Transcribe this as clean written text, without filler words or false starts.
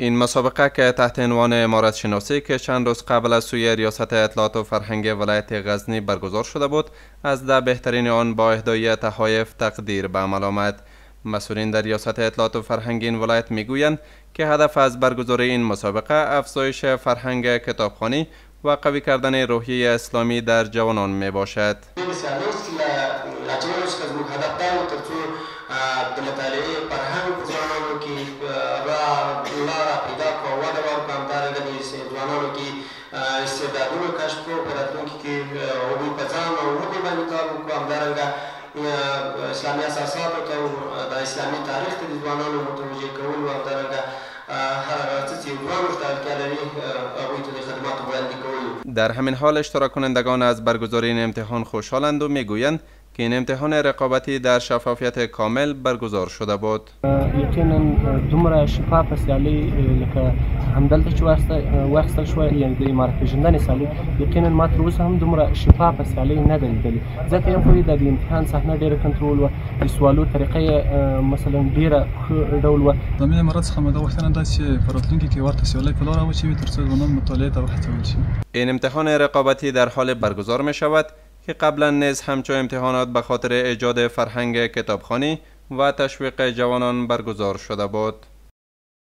این مسابقه که تحت عنوان امارت شناسی که چند روز قبل از سوی ریاست اطلاعات و فرهنگ ولایت غزنی برگزار شده بود، از 10 بهترین آن با اهدای تحایف تقدیر به عمل آمد. مسئولین در ریاست اطلاعات و فرهنگ این ولایت میگویند که هدف از برگزاری این مسابقه افزایش فرهنگ کتابخوانی و قوی کردن روحیه اسلامی در جوانان می باشد. اسلامي اساسات او د اسلامي تاریخ ته د ځوانانو متوجه کول او همدارنګه هر څه چې ځوانانو ته اړتیا لري هغوی ته د خدماتو وړاندې کول. در همین حال اشتراک کنندگان از برگزاری این امتحان خوشحالند و میگویند که این امتحان رقابتی در شفافیت کامل برگزار شده بود. یقینا دومره شفاف سیالي لکه همدلته چې واخیستل شوه، یعنې د امارت پېژندنې سیالي یقینا ما تر اوسه هم دومره شفافه سیالي نه ده لیدلې، ځکه یم خو د امتحان صحنه ډېره کنټرول وه، د سوالو طریقه یې مثلا ډېره ښه ډول وه. د امین امارت څخه مې دا غوښتنه ده چې په راتلونکي کې ورته سیالۍ په لاره واچوي تر څو ځوانان مطالعې ته وهڅول شي. این امتحان رقابتی در حال برگزار می شود که قبلا نیز همچون امتحانات به خاطر ایجاد فرهنگ کتابخوانی و تشویق جوانان برگزار شده بود.